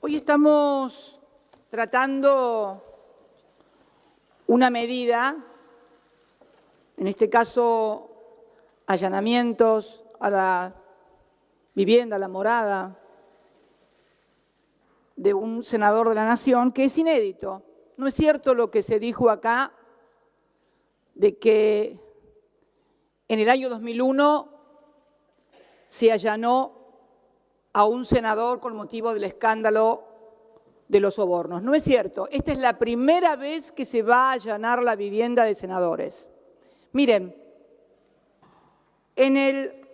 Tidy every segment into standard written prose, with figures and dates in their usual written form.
Hoy estamos tratando una medida, en este caso allanamientos a la vivienda, a la morada de un senador de la Nación, que es inédito. No es cierto lo que se dijo acá de que en el año 2001 se allanó a un senador con motivo del escándalo de los sobornos. No es cierto. Esta es la primera vez que se va a allanar la vivienda de senadores. Miren, en el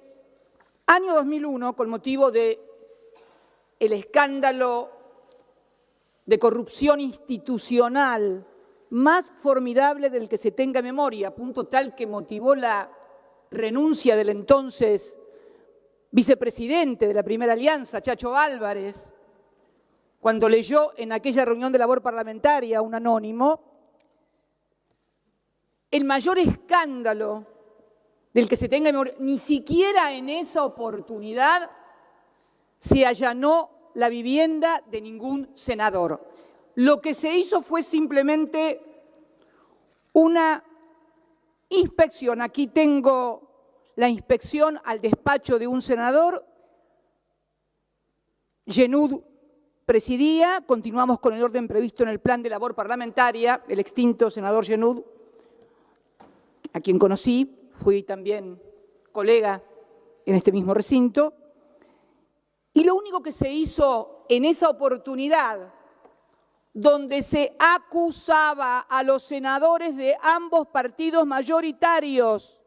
año 2001, con motivo del escándalo de corrupción institucional más formidable del que se tenga memoria, a punto tal que motivó la renuncia del entonces vicepresidente de la Primera Alianza, Chacho Álvarez, cuando leyó en aquella reunión de labor parlamentaria un anónimo, el mayor escándalo del que se tenga memoria, ni siquiera en esa oportunidad se allanó la vivienda de ningún senador. Lo que se hizo fue simplemente una inspección. Aquí tengo la inspección al despacho de un senador. Genud presidía, continuamos con el orden previsto en el plan de labor parlamentaria, el extinto senador Genud, a quien conocí, fui también colega en este mismo recinto, y lo único que se hizo en esa oportunidad, donde se acusaba a los senadores de ambos partidos mayoritarios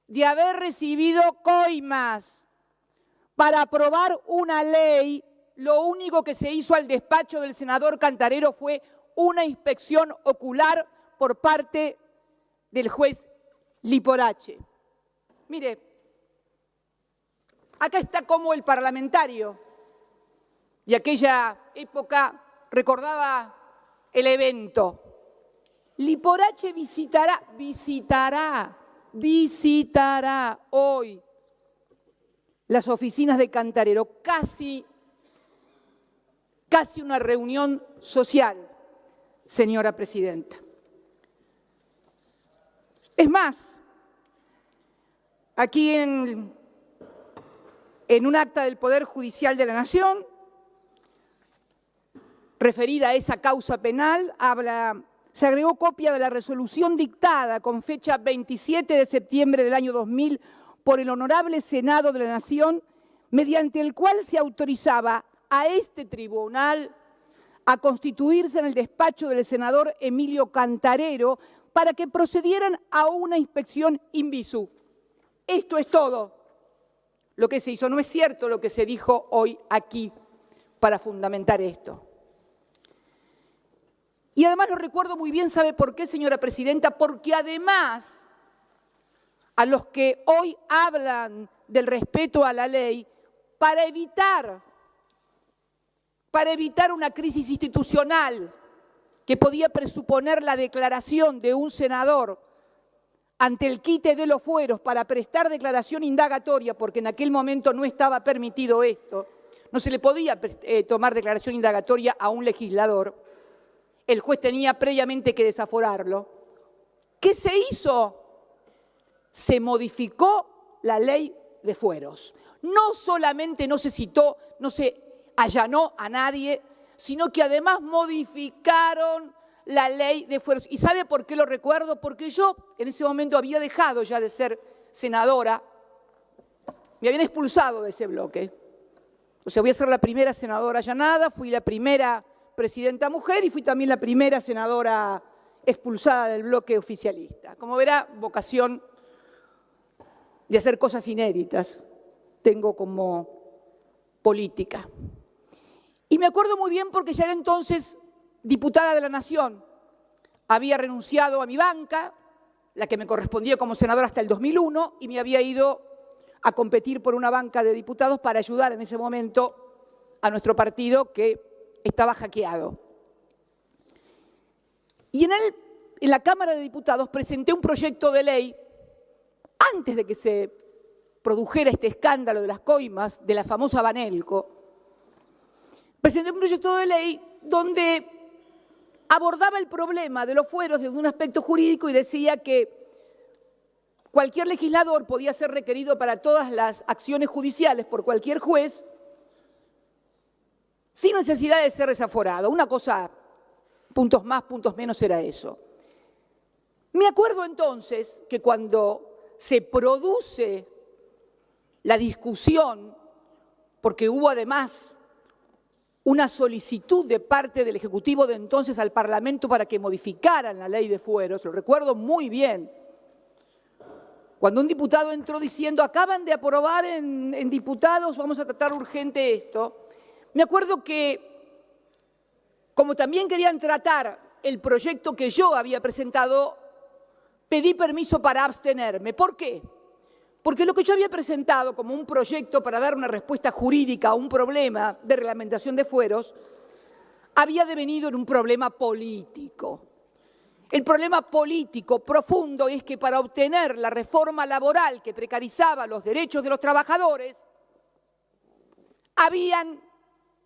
de haber recibido coimas para aprobar una ley, lo único que se hizo al despacho del senador Cantarero fue una inspección ocular por parte del juez Liporache. Mire, acá está como el parlamentario de aquella época recordaba el evento. Liporache visitará hoy las oficinas de Cantarero, casi una reunión social, señora presidenta. Es más, aquí en un acta del Poder Judicial de la Nación, referida a esa causa penal, se agregó copia de la resolución dictada con fecha 27 de septiembre del año 2000 por el Honorable Senado de la Nación, mediante el cual se autorizaba a este tribunal a constituirse en el despacho del senador Emilio Cantarero para que procedieran a una inspección in visu. Esto es todo lo que se hizo. No es cierto lo que se dijo hoy aquí para fundamentar esto. Y además lo recuerdo muy bien, ¿sabe por qué, señora presidenta? Porque además a los que hoy hablan del respeto a la ley, para evitar una crisis institucional que podía presuponer la declaración de un senador ante el quite de los fueros para prestar declaración indagatoria, porque en aquel momento no estaba permitido esto, no se le podía tomar declaración indagatoria a un legislador. El juez tenía previamente que desaforarlo. ¿Qué se hizo? Se modificó la ley de fueros. No solamente no se citó, no se allanó a nadie, sino que además modificaron la ley de fueros. ¿Y sabe por qué lo recuerdo? Porque yo en ese momento había dejado ya de ser senadora, me habían expulsado de ese bloque. O sea, voy a ser la primera senadora allanada, fui la primera presidenta mujer y fui también la primera senadora expulsada del bloque oficialista. Como verá, vocación de hacer cosas inéditas tengo como política. Y me acuerdo muy bien porque ya era entonces diputada de la Nación. Había renunciado a mi banca, la que me correspondía como senadora hasta el 2001, y me había ido a competir por una banca de diputados para ayudar en ese momento a nuestro partido que estaba hackeado. Y en la Cámara de Diputados presenté un proyecto de ley antes de que se produjera este escándalo de las coimas, de la famosa Banelco, presenté un proyecto de ley donde abordaba el problema de los fueros desde un aspecto jurídico y decía que cualquier legislador podía ser requerido para todas las acciones judiciales por cualquier juez sin necesidad de ser desaforado. Una cosa, puntos más, puntos menos, era eso. Me acuerdo entonces que cuando se produce la discusión, porque hubo además una solicitud de parte del Ejecutivo de entonces al Parlamento para que modificaran la ley de fueros, lo recuerdo muy bien, cuando un diputado entró diciendo, acaban de aprobar en diputados, vamos a tratar urgente esto, me acuerdo que, como también querían tratar el proyecto que yo había presentado, pedí permiso para abstenerme. ¿Por qué? Porque lo que yo había presentado como un proyecto para dar una respuesta jurídica a un problema de reglamentación de fueros, había devenido en un problema político. El problema político profundo es que para obtener la reforma laboral que precarizaba los derechos de los trabajadores, habían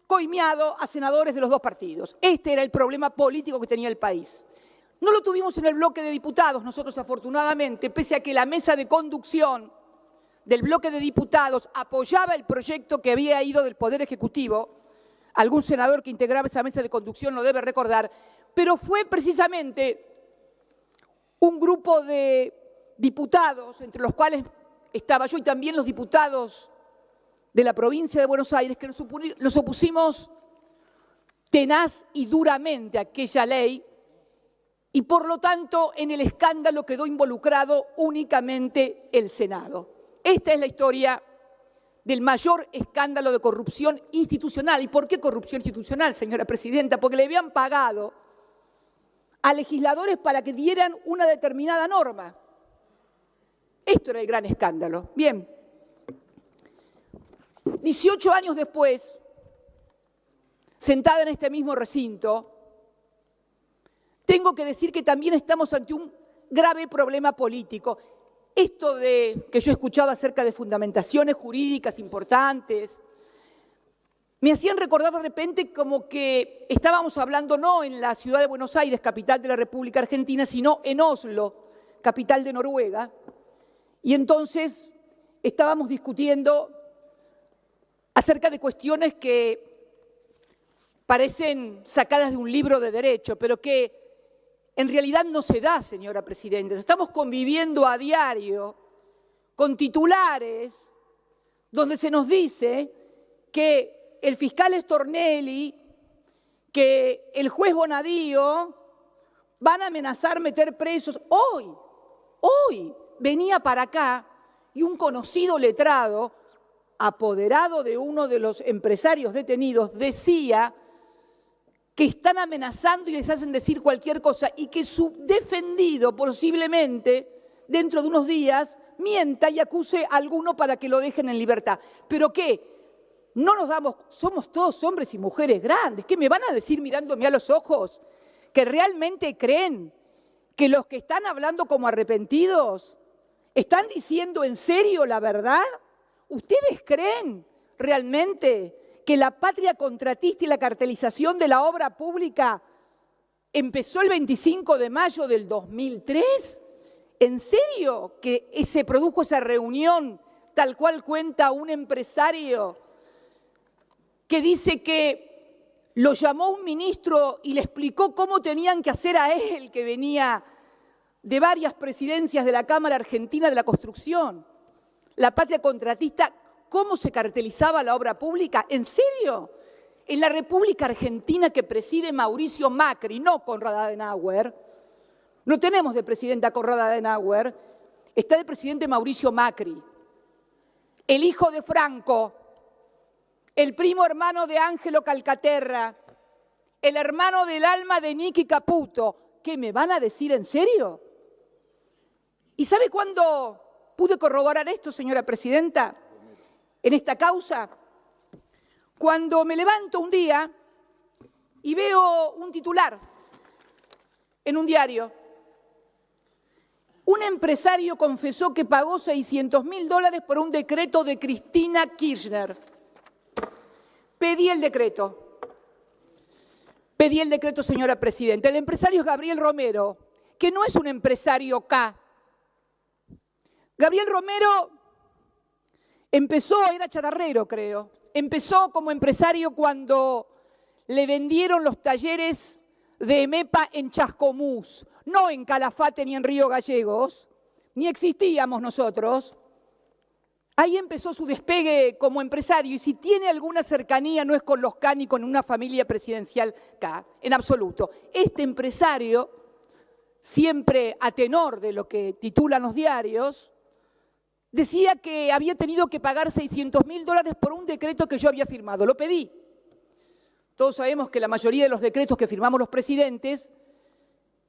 coimeado a senadores de los dos partidos. Este era el problema político que tenía el país. No lo tuvimos en el bloque de diputados, nosotros afortunadamente, pese a que la mesa de conducción del bloque de diputados apoyaba el proyecto que había ido del Poder Ejecutivo, algún senador que integraba esa mesa de conducción lo debe recordar, pero fue precisamente un grupo de diputados, entre los cuales estaba yo y también los diputados de la provincia de Buenos Aires, que nos opusimos tenaz y duramente a aquella ley y por lo tanto en el escándalo quedó involucrado únicamente el Senado. Esta es la historia del mayor escándalo de corrupción institucional. ¿Y por qué corrupción institucional, señora presidenta? Porque le habían pagado a legisladores para que dieran una determinada norma. Esto era el gran escándalo. Bien, 18 años después, sentada en este mismo recinto, tengo que decir que también estamos ante un grave problema político. Esto de que yo escuchaba acerca de fundamentaciones jurídicas importantes, me hacían recordar de repente como que estábamos hablando no en la ciudad de Buenos Aires, capital de la República Argentina, sino en Oslo, capital de Noruega, y entonces estábamos discutiendo acerca de cuestiones que parecen sacadas de un libro de derecho, pero que en realidad no se da, señora presidenta. Estamos conviviendo a diario con titulares donde se nos dice que el fiscal Stornelli, que el juez Bonadío van a amenazar meter presos. Hoy venía para acá y un conocido letrado, apoderado de uno de los empresarios detenidos, decía que están amenazando y les hacen decir cualquier cosa y que su defendido posiblemente dentro de unos días mienta y acuse a alguno para que lo dejen en libertad. ¿Pero qué? No nos damos, somos todos hombres y mujeres grandes. ¿Qué me van a decir mirándome a los ojos? ¿Que realmente creen que los que están hablando como arrepentidos están diciendo en serio la verdad? ¿Ustedes creen realmente que la patria contratista y la cartelización de la obra pública empezó el 25 de mayo del 2003? ¿En serio que se produjo esa reunión tal cual cuenta un empresario que dice que lo llamó un ministro y le explicó cómo tenían que hacer a él, que venía de varias presidencias de la Cámara Argentina de la Construcción? La patria contratista, ¿cómo se cartelizaba la obra pública? ¿En serio? En la República Argentina que preside Mauricio Macri, no Konrad Adenauer, no tenemos de presidenta a Konrad Adenauer, está de presidente Mauricio Macri, el hijo de Franco, el primo hermano de Ángelo Calcaterra, el hermano del alma de Nicky Caputo. ¿Qué me van a decir en serio? ¿Y sabe cuándo pude corroborar esto, señora presidenta, en esta causa? Cuando me levanto un día y veo un titular en un diario. Un empresario confesó que pagó $600.000 por un decreto de Cristina Kirchner. Pedí el decreto. pedí el decreto, señora presidenta. El empresario es Gabriel Romero, que no es un empresario K. Gabriel Romero empezó, era chatarrero, creo. Empezó como empresario cuando le vendieron los talleres de EMEPA en Chascomús, no en Calafate ni en Río Gallegos, ni existíamos nosotros. Ahí empezó su despegue como empresario, y si tiene alguna cercanía no es con los K ni con una familia presidencial K, en absoluto. Este empresario, siempre a tenor de lo que titulan los diarios, decía que había tenido que pagar $600.000 por un decreto que yo había firmado. Lo pedí. Todos sabemos que la mayoría de los decretos que firmamos los presidentes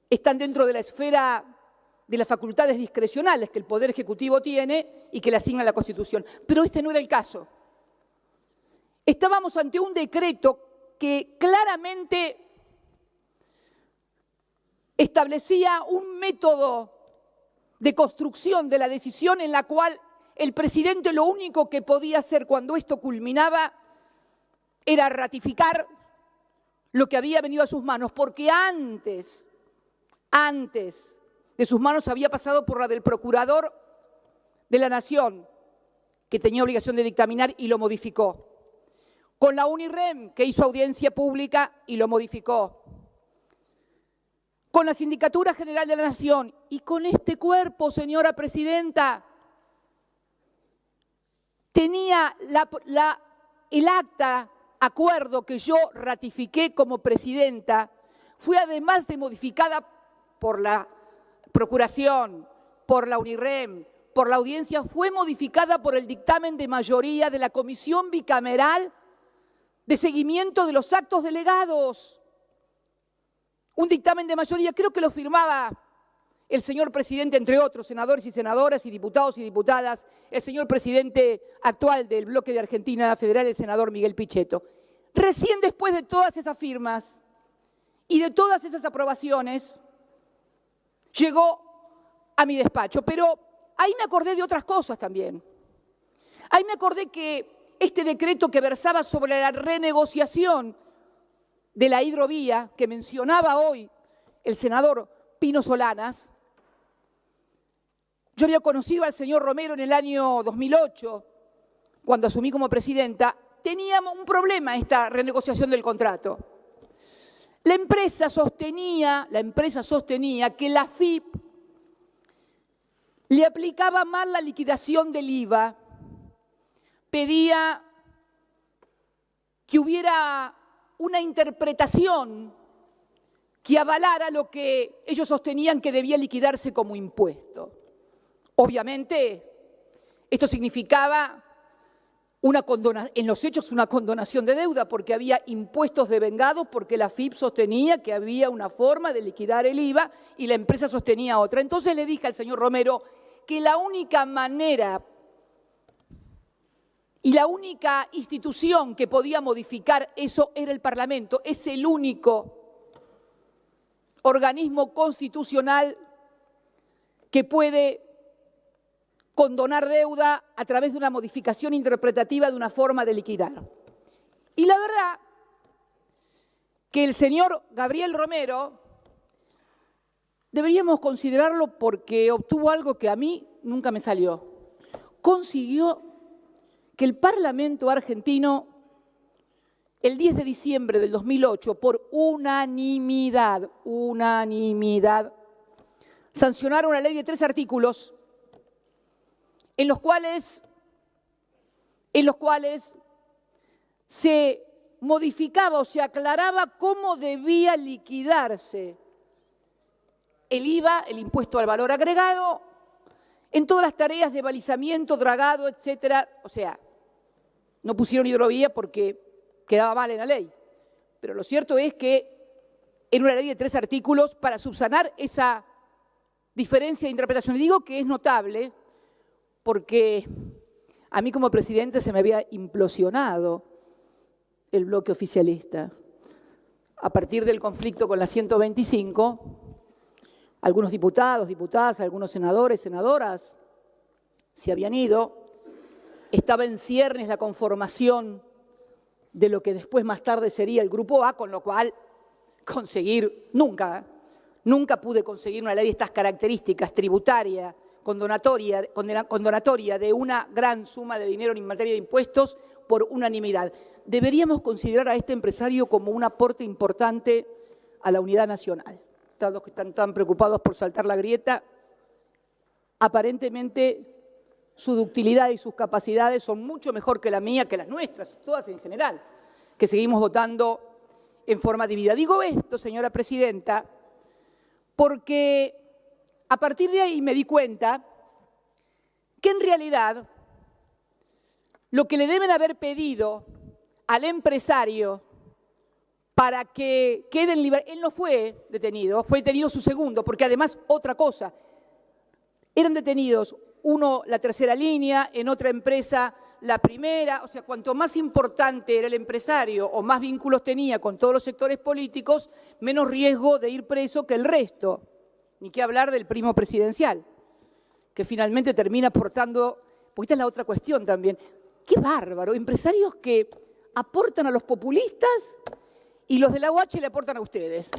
están dentro de la esfera de las facultades discrecionales que el Poder Ejecutivo tiene y que le asigna la Constitución. Pero este no era el caso. Estábamos ante un decreto que claramente establecía un método de construcción de la decisión en la cual el presidente lo único que podía hacer cuando esto culminaba era ratificar lo que había venido a sus manos, porque antes de sus manos había pasado por la del procurador de la Nación, que tenía obligación de dictaminar y lo modificó. Con la UNIREM, que hizo audiencia pública y lo modificó. Con la Sindicatura General de la Nación y con este cuerpo, señora presidenta, tenía el acta, acuerdo que yo ratifiqué como presidenta, fue además de modificada por la Procuración, por la UNIREM, por la audiencia, fue modificada por el dictamen de mayoría de la Comisión Bicameral de Seguimiento de los Actos Delegados. Un dictamen de mayoría, creo que lo firmaba el señor presidente, entre otros, senadores y senadoras y diputados y diputadas, el señor presidente actual del bloque de Argentina Federal, el senador Miguel Pichetto. Recién después de todas esas firmas y de todas esas aprobaciones, llegó a mi despacho. Pero ahí me acordé de otras cosas también. Ahí me acordé que este decreto que versaba sobre la renegociación de la hidrovía, que mencionaba hoy el senador Pino Solanas, yo había conocido al señor Romero en el año 2008, cuando asumí como presidenta. Teníamos un problema esta renegociación del contrato. La empresa sostenía que la AFIP le aplicaba mal la liquidación del IVA, pedía que hubiera una interpretación que avalara lo que ellos sostenían que debía liquidarse como impuesto. Obviamente, esto significaba en los hechos una condonación de deuda, porque había impuestos devengados, porque la AFIP sostenía que había una forma de liquidar el IVA y la empresa sostenía otra. Entonces le dije al señor Romero que la única manera y la única institución que podía modificar eso era el Parlamento. Es el único organismo constitucional que puede condonar deuda a través de una modificación interpretativa de una forma de liquidar. Y la verdad que el señor Gabriel Romero deberíamos considerarlo porque obtuvo algo que a mí nunca me salió. Consiguió que el Parlamento argentino, el 10 de diciembre del 2008, por unanimidad, sancionara una ley de 3 artículos en los cuales se modificaba o se aclaraba cómo debía liquidarse el IVA, el impuesto al valor agregado, en todas las tareas de balizamiento, dragado, etcétera. O sea, no pusieron hidrovía porque quedaba mal en la ley. Pero lo cierto es que en una ley de 3 artículos, para subsanar esa diferencia de interpretación, y digo que es notable porque a mí como presidente se me había implosionado el bloque oficialista. A partir del conflicto con la 125, algunos diputados, diputadas, algunos senadores, senadoras se habían ido. Estaba en ciernes la conformación de lo que después más tarde sería el Grupo A, con lo cual conseguir, nunca pude conseguir una ley de estas características, tributaria, condonatoria de una gran suma de dinero en materia de impuestos por unanimidad. Deberíamos considerar a este empresario como un aporte importante a la unidad nacional. Todos los que están tan preocupados por saltar la grieta, aparentemente su ductilidad y sus capacidades son mucho mejor que la mía, que las nuestras, todas en general, que seguimos votando en forma dividida. Digo esto, señora presidenta, porque a partir de ahí me di cuenta que en realidad lo que le deben haber pedido al empresario para que quede en libertad, él no fue detenido su segundo, porque además otra cosa, eran detenidos uno la tercera línea, en otra empresa la primera, o sea, cuanto más importante era el empresario o más vínculos tenía con todos los sectores políticos, menos riesgo de ir preso que el resto. Ni qué hablar del primo presidencial, que finalmente termina aportando, porque esta es la otra cuestión también. ¡Qué bárbaro! Empresarios que aportan a los populistas y los de la UH le aportan a ustedes.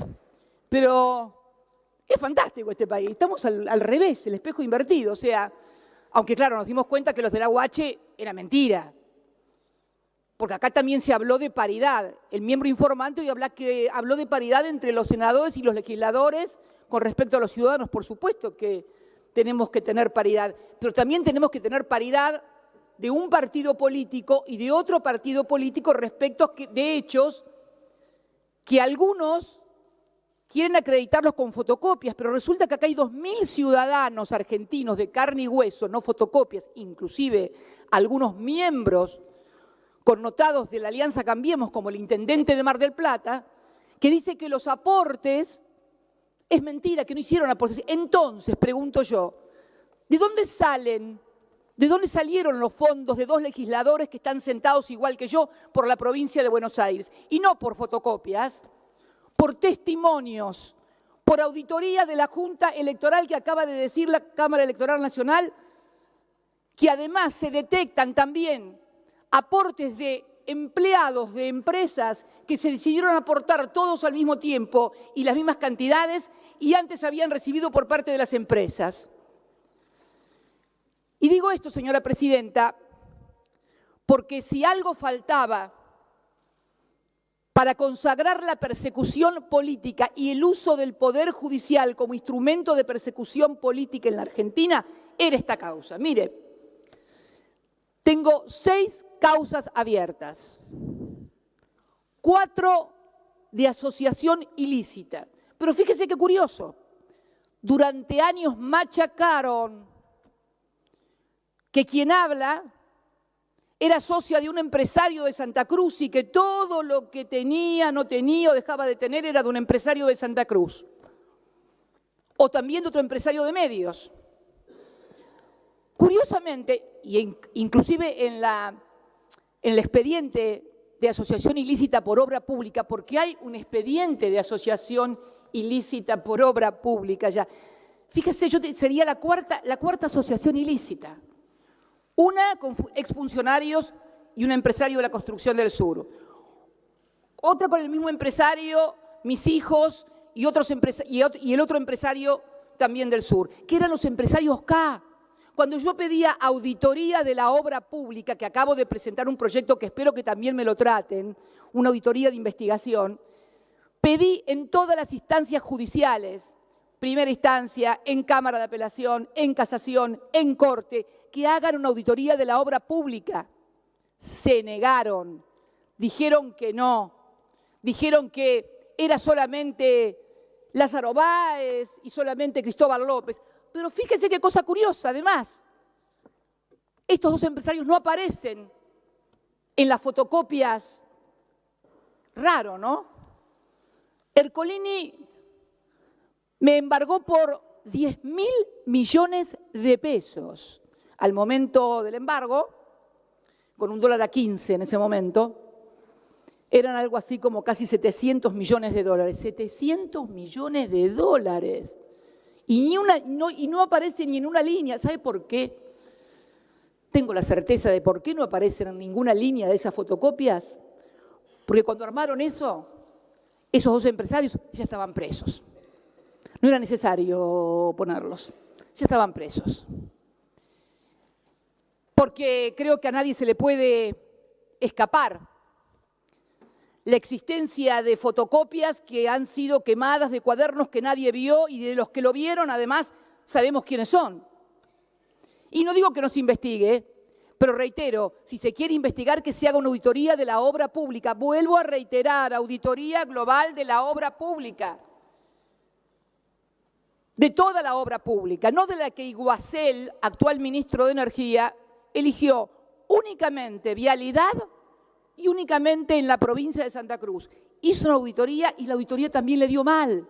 Pero es fantástico este país, estamos al revés, el espejo invertido, o sea, aunque claro, nos dimos cuenta que los de la UH era mentira, porque acá también se habló de paridad. El miembro informante hoy habló de paridad entre los senadores y los legisladores con respecto a los ciudadanos. Por supuesto que tenemos que tener paridad, pero también tenemos que tener paridad de un partido político y de otro partido político respecto de hechos que algunos quieren acreditarlos con fotocopias, pero resulta que acá hay 2.000 ciudadanos argentinos de carne y hueso, no fotocopias, inclusive algunos miembros connotados de la Alianza Cambiemos, como el intendente de Mar del Plata, que dice que los aportes es mentira, que no hicieron aportes. Entonces, pregunto yo, ¿de dónde salen? ¿De dónde salieron los fondos de 2 legisladores que están sentados igual que yo por la provincia de Buenos Aires? Y no por fotocopias, por testimonios, por auditoría de la Junta Electoral que acaba de decir la Cámara Electoral Nacional, que además se detectan también aportes de empleados de empresas que se decidieron aportar todos al mismo tiempo y las mismas cantidades y antes habían recibido por parte de las empresas. Y digo esto, señora presidenta, porque si algo faltaba para consagrar la persecución política y el uso del Poder Judicial como instrumento de persecución política en la Argentina, era esta causa. Mire, tengo 6 causas abiertas, 4 de asociación ilícita. Pero fíjese qué curioso, durante años machacaron que quien habla era socia de un empresario de Santa Cruz y que todo lo que tenía, no tenía o dejaba de tener era de un empresario de Santa Cruz. O también de otro empresario de medios. Curiosamente, y inclusive en el expediente de asociación ilícita por obra pública, porque hay un expediente de asociación ilícita por obra pública ya. Fíjese, sería la cuarta asociación ilícita. Una con exfuncionarios y un empresario de la construcción del sur. Otra con el mismo empresario, mis hijos y el otro empresario también del sur, que eran los empresarios K. Cuando yo pedía auditoría de la obra pública, que acabo de presentar un proyecto que espero que también me lo traten, una auditoría de investigación, pedí en todas las instancias judiciales, primera instancia, en Cámara de Apelación, en Casación, en Corte, que hagan una auditoría de la obra pública. Se negaron, dijeron que no, dijeron que era solamente Lázaro Báez y solamente Cristóbal López. Pero fíjese qué cosa curiosa, además, estos 2 empresarios no aparecen en las fotocopias. Raro, ¿no? Ercolini me embargó por 10.000 millones de pesos al momento del embargo, con $1.15 en ese momento, eran algo así como casi 700 millones de dólares. 700 millones de dólares. Y no aparece ni en una línea. ¿Sabe por qué? Tengo la certeza de por qué no aparecen en ninguna línea de esas fotocopias. Porque cuando armaron eso, esos 2 empresarios ya estaban presos. No era necesario ponerlos, ya estaban presos. Porque creo que a nadie se le puede escapar la existencia de fotocopias que han sido quemadas, de cuadernos que nadie vio y de los que lo vieron, además, sabemos quiénes son. Y no digo que no se investigue, pero reitero, si se quiere investigar, que se haga una auditoría de la obra pública. Vuelvo a reiterar, auditoría global de la obra pública. De toda la obra pública, no de la que Iguacel, actual ministro de Energía, eligió únicamente vialidad y únicamente en la provincia de Santa Cruz. Hizo una auditoría y la auditoría también le dio mal.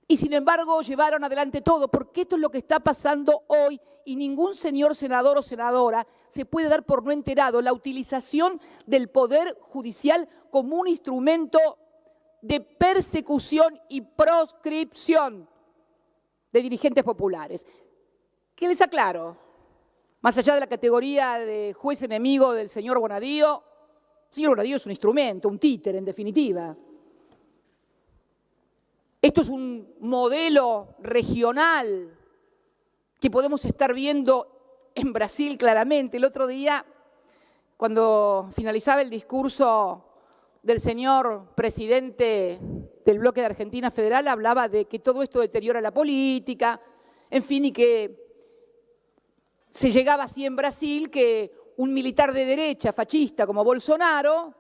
Y sin embargo llevaron adelante todo, porque esto es lo que está pasando hoy y ningún señor senador o senadora se puede dar por no enterado la utilización del Poder Judicial como un instrumento de persecución y proscripción de dirigentes populares. ¿Qué les aclaro? Más allá de la categoría de juez enemigo del señor Bonadío, el señor Bonadío es un instrumento, un títere en definitiva. Esto es un modelo regional que podemos estar viendo en Brasil claramente. El otro día, cuando finalizaba el discurso del señor presidente del bloque de Argentina Federal, hablaba de que todo esto deteriora la política, en fin, y que se llegaba así en Brasil que un militar de derecha, fascista como Bolsonaro,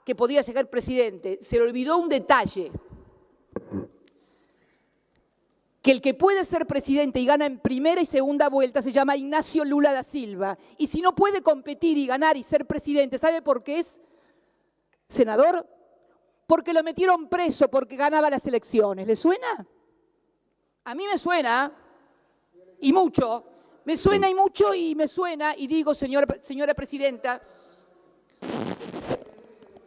que podía llegar presidente. Se le olvidó un detalle, que el que puede ser presidente y gana en primera y segunda vuelta se llama Ignacio Lula da Silva. Y si no puede competir y ganar y ser presidente, ¿sabe por qué es senador? Porque lo metieron preso porque ganaba las elecciones. ¿Le suena? A mí me suena, y mucho. Me suena y mucho y me suena, y digo, señora presidenta,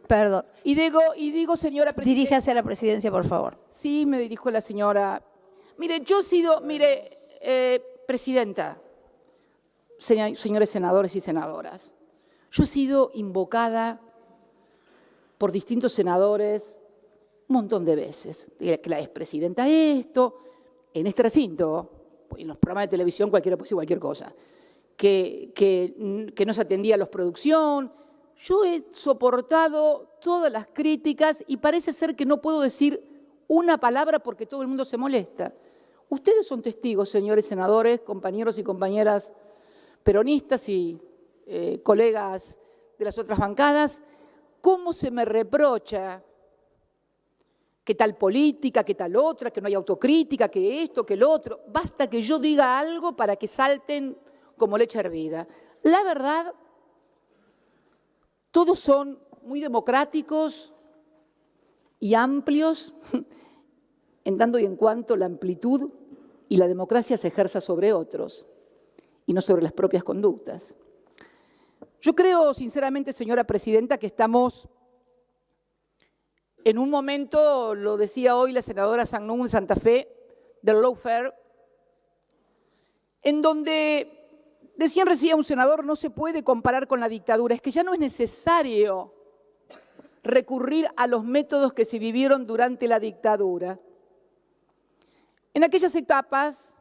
perdón. Y digo, señora presidenta. Diríjase a la presidencia, por favor. Sí, me dirijo a la señora. Mire, presidenta, señores senadores y senadoras, yo he sido invocada por distintos senadores un montón de veces. Que la expresidenta esto, en este recinto, en los programas de televisión cualquiera puede decir cualquier cosa, que no se atendía a la producción. Yo he soportado todas las críticas y parece ser que no puedo decir una palabra porque todo el mundo se molesta. Ustedes son testigos, señores senadores, compañeros y compañeras peronistas y colegas de las otras bancadas, cómo se me reprocha que tal política, que tal otra, que no hay autocrítica, que esto, que lo otro. Basta que yo diga algo para que salten como leche hervida. La verdad, todos son muy democráticos y amplios, en tanto y en cuanto la amplitud y la democracia se ejerza sobre otros y no sobre las propias conductas. Yo creo, sinceramente, señora presidenta, que estamos en un momento, lo decía hoy la senadora Sangnún de Santa Fe, del lawfare, en donde, decían recién un senador, no se puede comparar con la dictadura. Es que ya no es necesario recurrir a los métodos que se vivieron durante la dictadura. En aquellas etapas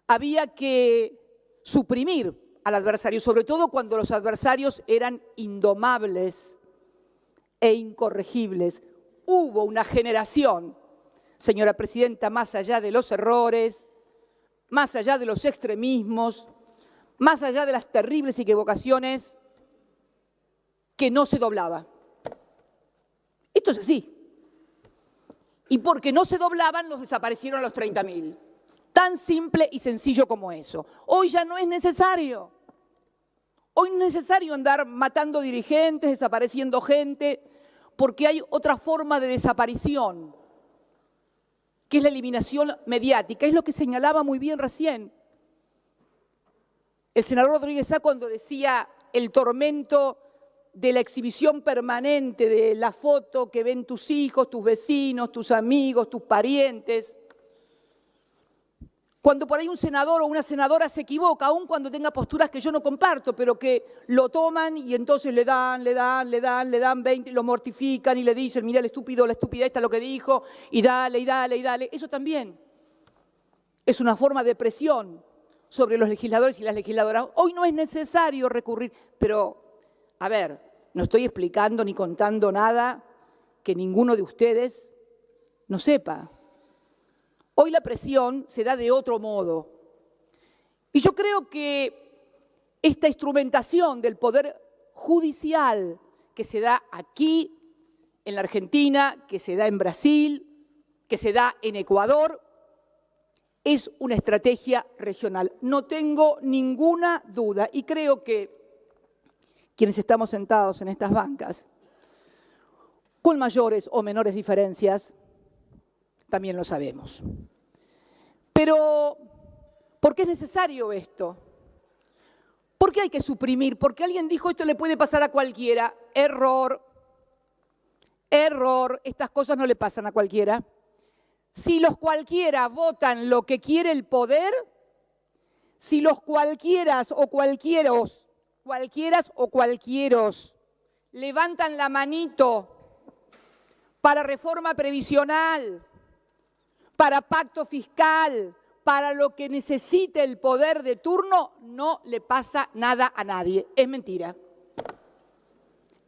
había que suprimir al adversario, sobre todo cuando los adversarios eran indomables e incorregibles. Hubo una generación, señora presidenta, más allá de los errores, más allá de los extremismos, más allá de las terribles equivocaciones, que no se doblaba. Esto es así. Y porque no se doblaban, los desaparecieron a los 30.000. Tan simple y sencillo como eso. Hoy ya no es necesario. Hoy no es necesario andar matando dirigentes, desapareciendo gente, porque hay otra forma de desaparición, que es la eliminación mediática. Es lo que señalaba muy bien recién el senador Rodríguez Sá cuando decía el tormento de la exhibición permanente de la foto que ven tus hijos, tus vecinos, tus amigos, tus parientes. Cuando por ahí un senador o una senadora se equivoca, aun cuando tenga posturas que yo no comparto, pero que lo toman y entonces le dan 20, lo mortifican y le dicen, mira el estúpido, la estúpida esta lo que dijo, y dale. Eso también es una forma de presión sobre los legisladores y las legisladoras. Hoy no es necesario recurrir, pero, a ver, no estoy explicando ni contando nada que ninguno de ustedes no sepa. Hoy la presión se da de otro modo. Y yo creo que esta instrumentación del poder judicial que se da aquí, en la Argentina, que se da en Brasil, que se da en Ecuador, es una estrategia regional. No tengo ninguna duda y creo que quienes estamos sentados en estas bancas, con mayores o menores diferencias, también lo sabemos. Pero, ¿por qué es necesario esto? ¿Por qué hay que suprimir? Porque alguien dijo esto le puede pasar a cualquiera. Error. Estas cosas no le pasan a cualquiera. Si los cualquiera votan lo que quiere el poder, si los cualquieras o cualquieros levantan la manito para reforma previsional, para pacto fiscal, para lo que necesite el poder de turno, no le pasa nada a nadie. Es mentira.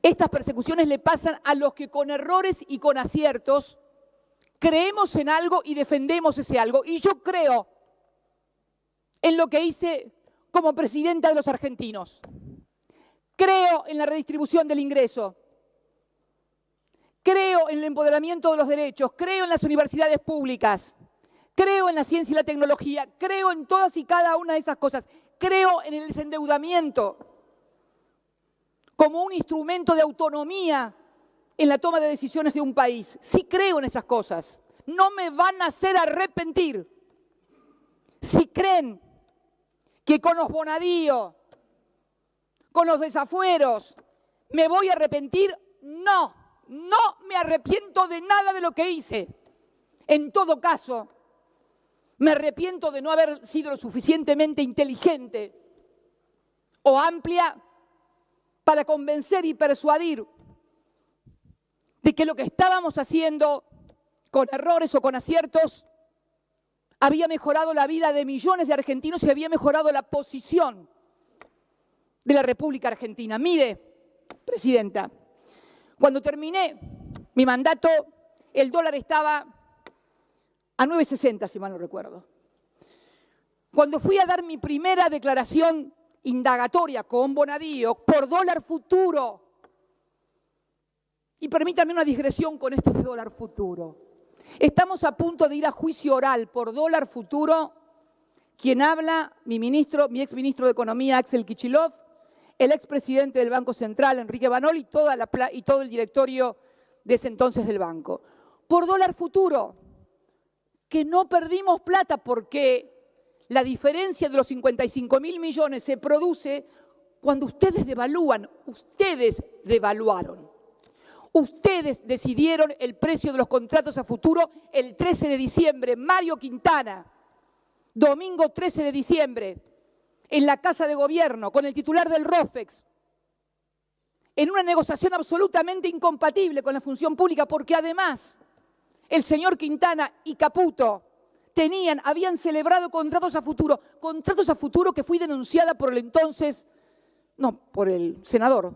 Estas persecuciones le pasan a los que con errores y con aciertos creemos en algo y defendemos ese algo. Y yo creo en lo que hice como presidenta de los argentinos. Creo en la redistribución del ingreso. Creo en el empoderamiento de los derechos, creo en las universidades públicas, creo en la ciencia y la tecnología, creo en todas y cada una de esas cosas, creo en el desendeudamiento como un instrumento de autonomía en la toma de decisiones de un país. Sí creo en esas cosas, no me van a hacer arrepentir. Si creen que con los bonadíos, con los desafueros, me voy a arrepentir, no. No me arrepiento de nada de lo que hice. En todo caso, me arrepiento de no haber sido lo suficientemente inteligente o amplia para convencer y persuadir de que lo que estábamos haciendo, con errores o con aciertos, había mejorado la vida de millones de argentinos y había mejorado la posición de la República Argentina. Mire, presidenta, cuando terminé mi mandato, el dólar estaba a 9.60, si mal no recuerdo. Cuando fui a dar mi primera declaración indagatoria con Bonadío por dólar futuro, y permítanme una digresión con esto de dólar futuro, estamos a punto de ir a juicio oral por dólar futuro. Quien habla, mi exministro de Economía, Axel Kicillof, el expresidente del Banco Central, Enrique Banol, y todo el directorio de ese entonces del banco. Por dólar futuro, que no perdimos plata porque la diferencia de los 55.000 millones se produce cuando ustedes devalúan. Ustedes devaluaron. Ustedes decidieron el precio de los contratos a futuro el 13 de diciembre. Mario Quintana, domingo 13 de diciembre, en la Casa de Gobierno, con el titular del ROFEX, en una negociación absolutamente incompatible con la función pública, porque además el señor Quintana y Caputo habían celebrado contratos a futuro que fui denunciada por por el senador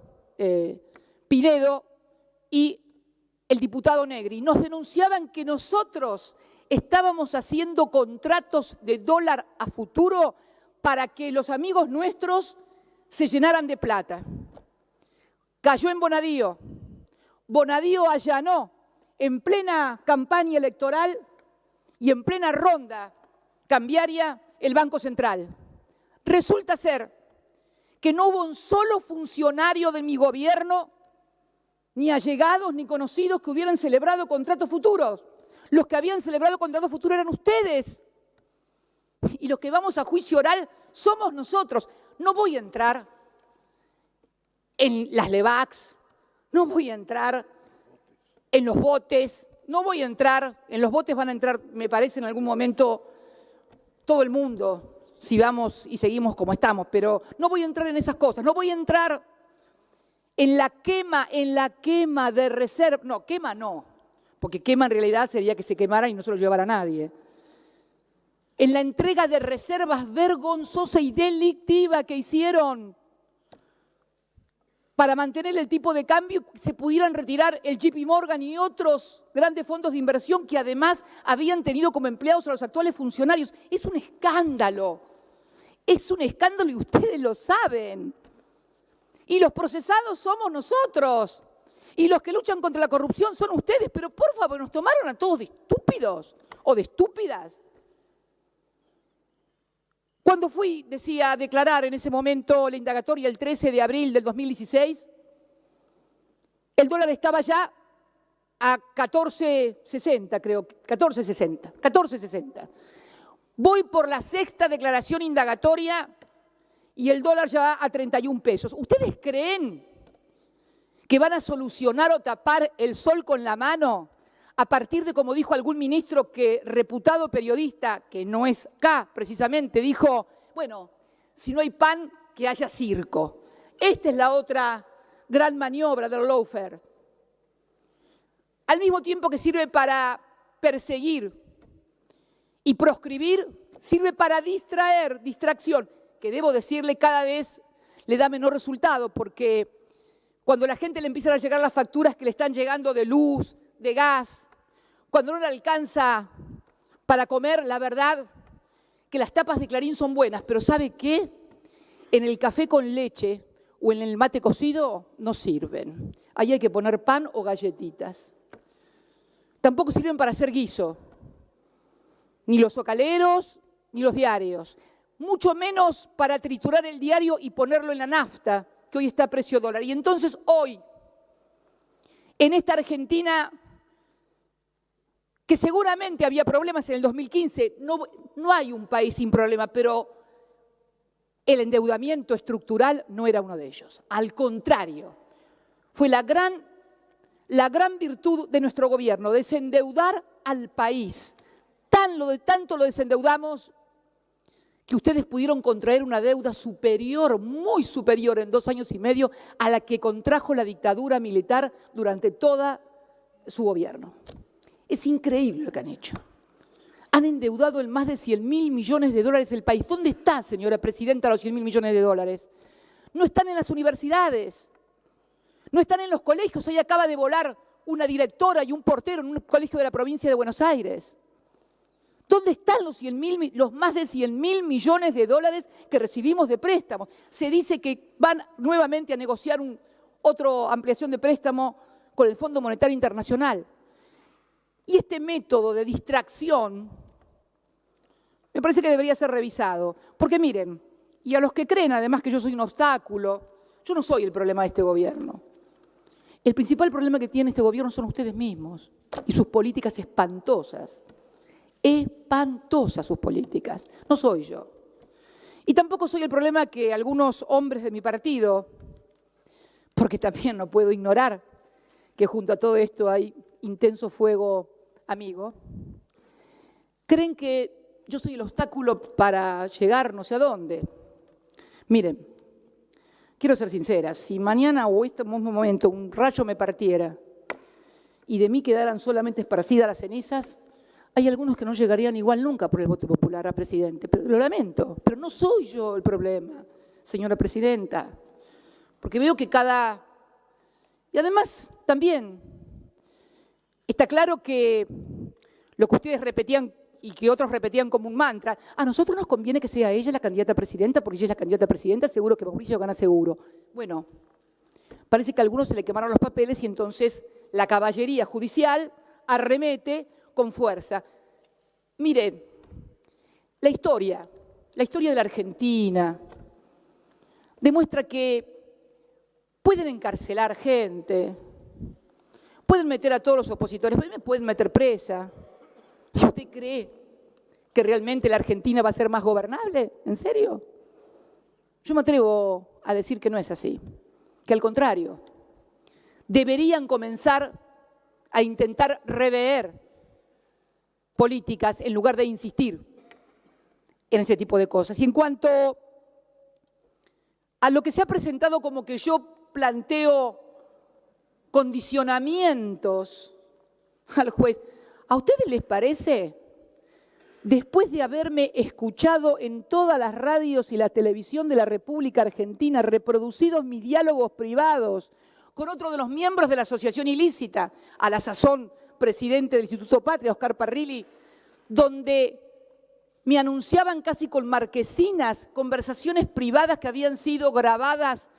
Pinedo y el diputado Negri. Nos denunciaban que nosotros estábamos haciendo contratos de dólar a futuro para que los amigos nuestros se llenaran de plata. Cayó en Bonadío. Bonadío allanó en plena campaña electoral y en plena ronda cambiaria el Banco Central. Resulta ser que no hubo un solo funcionario de mi gobierno, ni allegados ni conocidos, que hubieran celebrado contratos futuros. Los que habían celebrado contratos futuros eran ustedes. Y los que vamos a juicio oral somos nosotros. No voy a entrar en las LEVACs, no voy a entrar en los botes, no voy a entrar, en los botes van a entrar, me parece, en algún momento todo el mundo si vamos y seguimos como estamos, pero no voy a entrar en esas cosas, no voy a entrar en la quema de reservas, no, quema no, porque quema en realidad sería que se quemara y no se lo llevara nadie. En la entrega de reservas vergonzosa y delictiva que hicieron para mantener el tipo de cambio, se pudieran retirar el JP Morgan y otros grandes fondos de inversión que además habían tenido como empleados a los actuales funcionarios. Es un escándalo y ustedes lo saben. Y los procesados somos nosotros. Y los que luchan contra la corrupción son ustedes. Pero por favor, nos tomaron a todos de estúpidos o de estúpidas. Cuando fui, decía, a declarar en ese momento la indagatoria el 13 de abril del 2016, el dólar estaba ya a 14.60, creo, 14.60. Voy por la sexta declaración indagatoria y el dólar ya va a 31 pesos. ¿Ustedes creen que van a solucionar o tapar el sol con la mano a partir de, como dijo algún ministro que reputado periodista, que no es acá precisamente, dijo, bueno, si no hay pan, que haya circo? Esta es la otra gran maniobra del lawfare. Al mismo tiempo que sirve para perseguir y proscribir, sirve para distracción, que debo decirle cada vez le da menor resultado, porque cuando la gente le empiezan a llegar las facturas que le están llegando de luz, de gas, cuando no le alcanza para comer, la verdad que las tapas de Clarín son buenas, pero ¿sabe qué? En el café con leche o en el mate cocido no sirven. Ahí hay que poner pan o galletitas. Tampoco sirven para hacer guiso, ni los zocaleros, ni los diarios. Mucho menos para triturar el diario y ponerlo en la nafta, que hoy está a precio dólar. Y entonces hoy, en esta Argentina, que seguramente había problemas en el 2015, no hay un país sin problema, pero el endeudamiento estructural no era uno de ellos. Al contrario, fue la gran virtud de nuestro gobierno, desendeudar al país. Tanto lo desendeudamos que ustedes pudieron contraer una deuda superior, muy superior en 2 años y medio a la que contrajo la dictadura militar durante toda su gobierno. Es increíble lo que han hecho. Han endeudado en más de 100.000 millones de dólares el país. ¿Dónde está, señora presidenta, los 100.000 millones de dólares? No están en las universidades, no están en los colegios. Hoy acaba de volar una directora y un portero en un colegio de la provincia de Buenos Aires. ¿Dónde están los más de 100.000 millones de dólares que recibimos de préstamos? Se dice que van nuevamente a negociar otra ampliación de préstamo con el Fondo Monetario Internacional. Y este método de distracción me parece que debería ser revisado. Porque miren, y a los que creen además que yo soy un obstáculo, yo no soy el problema de este gobierno. El principal problema que tiene este gobierno son ustedes mismos y sus políticas espantosas. Espantosas sus políticas, no soy yo. Y tampoco soy el problema que algunos hombres de mi partido, porque también no puedo ignorar que junto a todo esto hay intenso fuego amigo, creen que yo soy el obstáculo para llegar no sé a dónde. Miren, quiero ser sincera, si mañana o este mismo momento un rayo me partiera y de mí quedaran solamente esparcidas las cenizas, hay algunos que no llegarían igual nunca por el voto popular a presidente. Pero lo lamento, pero no soy yo el problema, señora presidenta, porque veo que y además también está claro que lo que ustedes repetían y que otros repetían como un mantra, a nosotros nos conviene que sea ella la candidata a presidenta, porque ella es la candidata a presidenta, seguro que Mauricio gana seguro. Bueno, parece que a algunos se le quemaron los papeles y entonces la caballería judicial arremete con fuerza. Mire, la historia de la Argentina demuestra que pueden encarcelar gente, pueden meter a todos los opositores, me pueden meter presa. ¿Y usted cree que realmente la Argentina va a ser más gobernable? ¿En serio? Yo me atrevo a decir que no es así, que al contrario, deberían comenzar a intentar rever políticas en lugar de insistir en ese tipo de cosas. Y en cuanto a lo que se ha presentado como que yo planteo condicionamientos al juez, ¿a ustedes les parece, después de haberme escuchado en todas las radios y la televisión de la República Argentina, reproducidos mis diálogos privados con otro de los miembros de la asociación ilícita, a la sazón presidente del Instituto Patria, Oscar Parrilli, donde me anunciaban casi con marquesinas conversaciones privadas que habían sido grabadas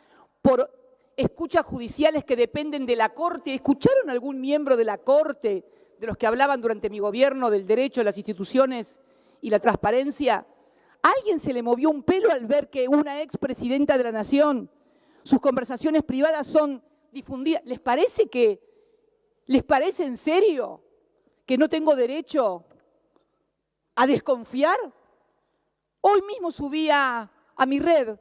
por escuchas judiciales que dependen de la Corte? ¿Escucharon algún miembro de la Corte, de los que hablaban durante mi gobierno del derecho, de las instituciones y la transparencia? ¿A alguien se le movió un pelo al ver que una expresidenta de la Nación, sus conversaciones privadas son difundidas? ¿Les parece en serio que no tengo derecho a desconfiar? Hoy mismo subí a mi red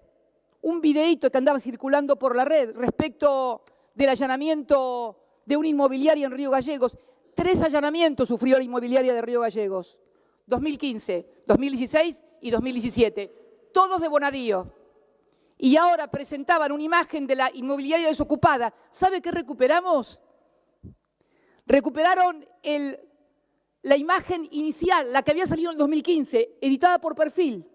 un videíto que andaba circulando por la red respecto del allanamiento de una inmobiliaria en Río Gallegos. 3 allanamientos sufrió la inmobiliaria de Río Gallegos, 2015, 2016 y 2017, todos de Bonadío. Y ahora presentaban una imagen de la inmobiliaria desocupada. ¿Sabe qué recuperamos? Recuperaron la imagen inicial, la que había salido en el 2015, editada por Perfil,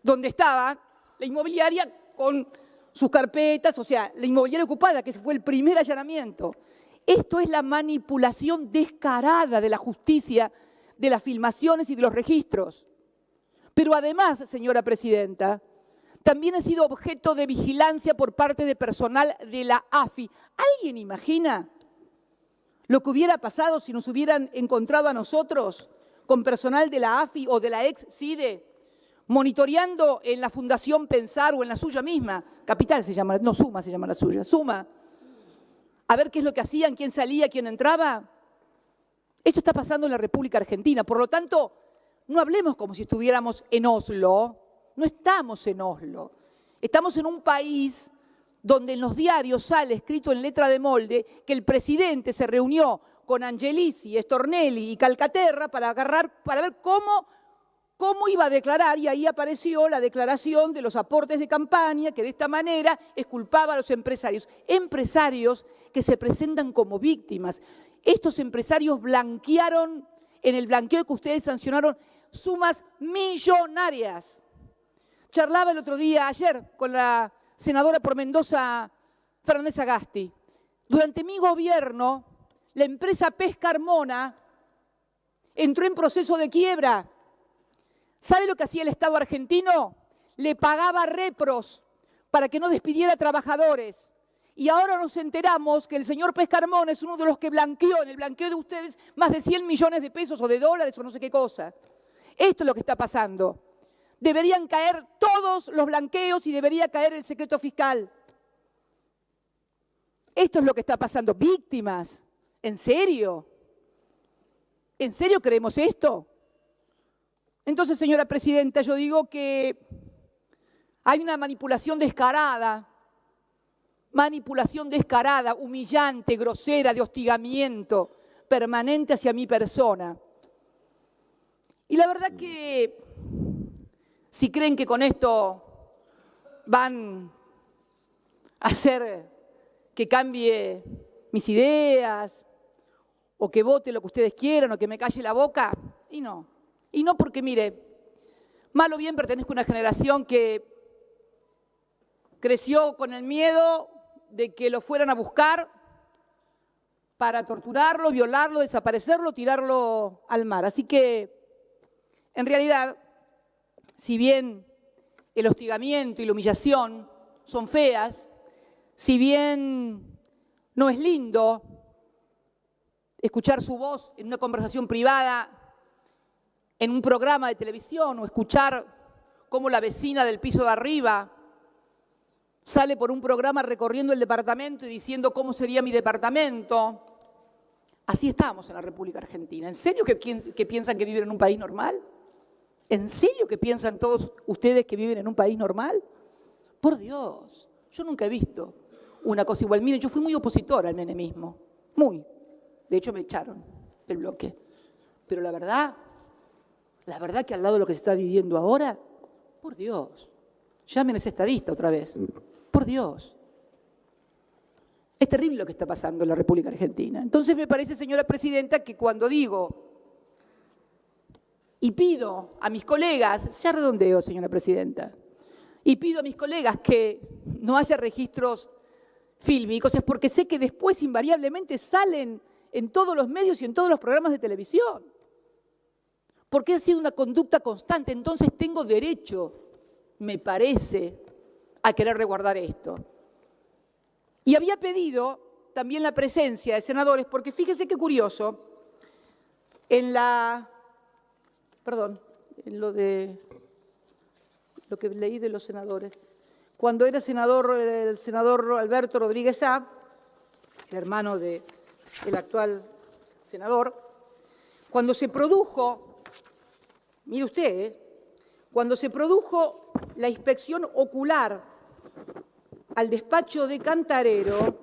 donde estaba la inmobiliaria con sus carpetas, o sea, la inmobiliaria ocupada, que fue el primer allanamiento. Esto es la manipulación descarada de la justicia, de las filmaciones y de los registros. Pero además, señora presidenta, también he sido objeto de vigilancia por parte de personal de la AFI. ¿Alguien imagina lo que hubiera pasado si nos hubieran encontrado a nosotros con personal de la AFI o de la ex-CIDE monitoreando en la Fundación Pensar o en la suya misma? Capital se llama, no, Suma se llama la suya, Suma. A ver qué es lo que hacían, quién salía, quién entraba. Esto está pasando en la República Argentina. Por lo tanto, no hablemos como si estuviéramos en Oslo. No estamos en Oslo. Estamos en un país donde en los diarios sale escrito en letra de molde que el presidente se reunió con Angelici, Stornelli y Calcaterra para ver cómo iba a declarar, y ahí apareció la declaración de los aportes de campaña, que de esta manera exculpaba a los empresarios. Empresarios que se presentan como víctimas. Estos empresarios blanquearon, en el blanqueo que ustedes sancionaron, sumas millonarias. Charlaba el otro día, ayer, con la senadora por Mendoza, Fernández Agasti. Durante mi gobierno, la empresa Pesca Armona entró en proceso de quiebra. ¿Sabe lo que hacía el Estado argentino? Le pagaba repros para que no despidiera trabajadores. Y ahora nos enteramos que el señor Pesca Armona es uno de los que blanqueó, en el blanqueo de ustedes, más de 100 millones de pesos o de dólares o no sé qué cosa. Esto es lo que está pasando. Deberían caer todos los blanqueos y debería caer el secreto fiscal. Esto es lo que está pasando. Víctimas. ¿En serio? ¿En serio creemos esto? Entonces, señora presidenta, yo digo que hay una manipulación descarada, humillante, grosera, de hostigamiento permanente hacia mi persona. Y la verdad que si creen que con esto van a hacer que cambie mis ideas, o que vote lo que ustedes quieran, o que me calle la boca, y no. Y no porque, mire, mal o bien pertenezco a una generación que creció con el miedo de que lo fueran a buscar para torturarlo, violarlo, desaparecerlo, tirarlo al mar. Así que, en realidad, si bien el hostigamiento y la humillación son feas, si bien no es lindo escuchar su voz en una conversación privada, en un programa de televisión, o escuchar cómo la vecina del piso de arriba sale por un programa recorriendo el departamento y diciendo cómo sería mi departamento. Así estamos en la República Argentina. ¿En serio que piensan que viven en un país normal? ¿En serio que piensan todos ustedes que viven en un país normal? Por Dios, yo nunca he visto una cosa igual. Miren, yo fui muy opositora al menemismo, muy. De hecho, me echaron del bloque. Pero la verdad La verdad que al lado de lo que se está viviendo ahora, por Dios, llamen a ese estadista otra vez, por Dios. Es terrible lo que está pasando en la República Argentina. Entonces me parece, señora presidenta, que cuando digo y pido a mis colegas, ya redondeo, señora presidenta, y pido a mis colegas que no haya registros fílmicos, es porque sé que después invariablemente salen en todos los medios y en todos los programas de televisión. Porque ha sido una conducta constante, entonces tengo derecho, me parece, a querer resguardar esto. Y había pedido también la presencia de senadores, porque fíjese qué curioso, en lo que leí de los senadores. Cuando era senador, el senador Alberto Rodríguez A., el hermano del actual senador, cuando se produjo, mire usted, cuando se produjo la inspección ocular al despacho de Cantarero,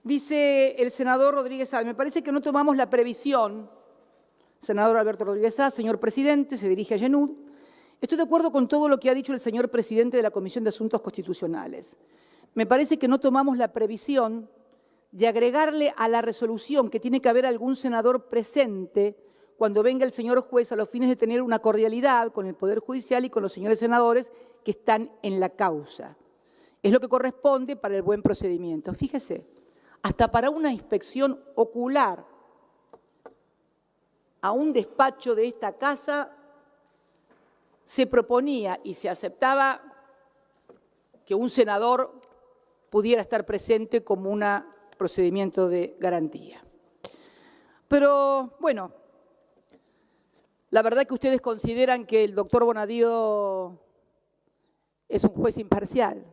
dice el senador Rodríguez A., me parece que no tomamos la previsión, senador Alberto Rodríguez A., señor presidente, se dirige a Yenud, estoy de acuerdo con todo lo que ha dicho el señor presidente de la Comisión de Asuntos Constitucionales. Me parece que no tomamos la previsión de agregarle a la resolución que tiene que haber algún senador presente cuando venga el señor juez a los fines de tener una cordialidad con el Poder Judicial y con los señores senadores que están en la causa. Es lo que corresponde para el buen procedimiento. Fíjese, hasta para una inspección ocular a un despacho de esta casa se proponía y se aceptaba que un senador pudiera estar presente como un procedimiento de garantía. Pero, bueno, la verdad que ustedes consideran que el doctor Bonadío es un juez imparcial.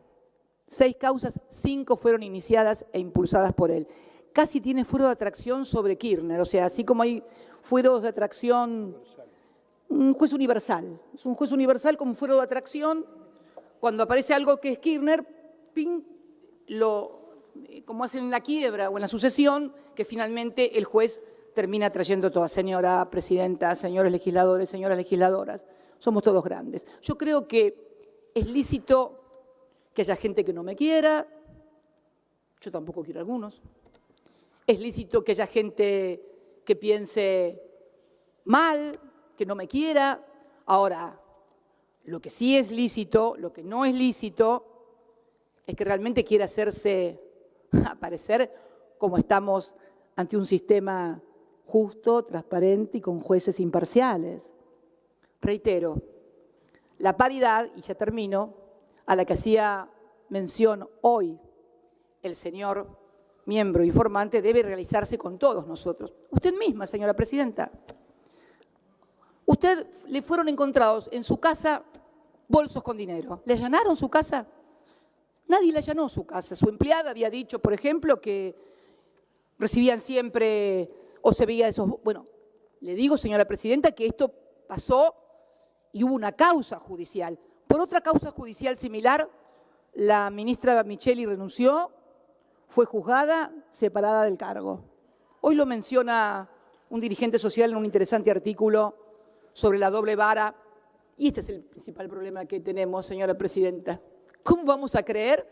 6 causas, 5 fueron iniciadas e impulsadas por él. Casi tiene fuero de atracción sobre Kirchner, o sea, así como hay fueros de atracción, un juez universal. Es un juez universal como fuero de atracción. Cuando aparece algo que es Kirchner, ¡ping!, como hacen en la quiebra o en la sucesión, que finalmente el juez termina trayendo todas. Señora presidenta, señores legisladores, señoras legisladoras, somos todos grandes. Yo creo que es lícito que haya gente que no me quiera, yo tampoco quiero a algunos. Es lícito que haya gente que piense mal, que no me quiera. Ahora, lo que sí es lícito, lo que no es lícito, es que realmente quiera hacerse aparecer como estamos ante un sistema justo, transparente y con jueces imparciales. Reitero, la paridad, y ya termino, a la que hacía mención hoy el señor miembro informante, debe realizarse con todos nosotros. Usted misma, señora presidenta. Usted le fueron encontrados en su casa bolsos con dinero. ¿Le allanaron su casa? Nadie le allanó su casa. Su empleada había dicho, por ejemplo, que recibían siempre o se veía esos... Bueno, le digo, señora presidenta, que esto pasó y hubo una causa judicial. Por otra causa judicial similar, la ministra Micheli renunció, fue juzgada, separada del cargo. Hoy lo menciona un dirigente social en un interesante artículo sobre la doble vara. Y este es el principal problema que tenemos, señora presidenta. ¿Cómo vamos a creer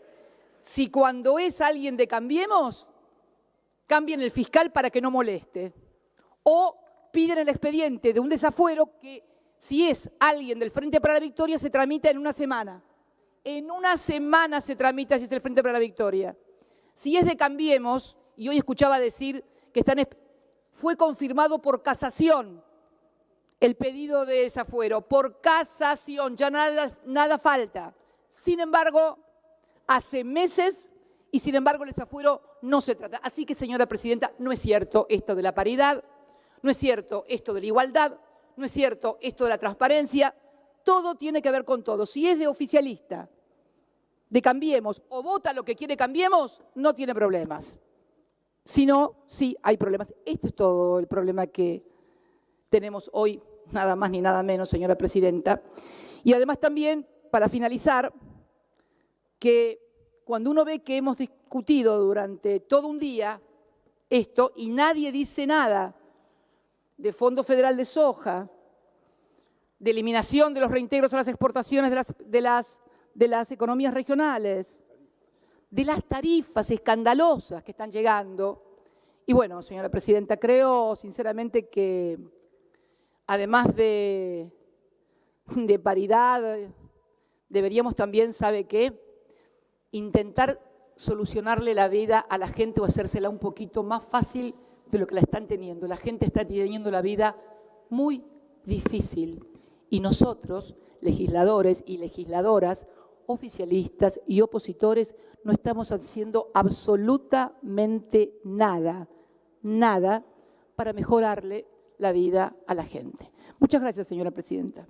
si cuando es alguien de Cambiemos, cambian el fiscal para que no moleste? O piden el expediente de un desafuero que, si es alguien del Frente para la Victoria, se tramita en una semana. En una semana se tramita si es el Frente para la Victoria. Si es de Cambiemos, y hoy escuchaba decir que fue confirmado por casación el pedido de desafuero, por casación, ya nada falta. Sin embargo, hace meses y sin embargo el desafuero no se trata. Así que, señora presidenta, no es cierto esto de la paridad, no es cierto esto de la igualdad, no es cierto esto de la transparencia. Todo tiene que ver con todo. Si es de oficialista, de Cambiemos o vota lo que quiere Cambiemos, no tiene problemas. Si no, sí hay problemas. Este es todo el problema que tenemos hoy, nada más ni nada menos, señora presidenta. Y además también, para finalizar, que cuando uno ve que hemos discutido durante todo un día esto y nadie dice nada de Fondo Federal de Soja, de eliminación de los reintegros a las exportaciones de las economías regionales, de las tarifas escandalosas que están llegando. Y bueno, señora presidenta, creo sinceramente que además de paridad, deberíamos también, ¿sabe qué?, intentar solucionarle la vida a la gente o hacérsela un poquito más fácil de lo que la están teniendo. La gente está teniendo la vida muy difícil y nosotros, legisladores y legisladoras, oficialistas y opositores, no estamos haciendo absolutamente nada para mejorarle la vida a la gente. Muchas gracias, señora presidenta.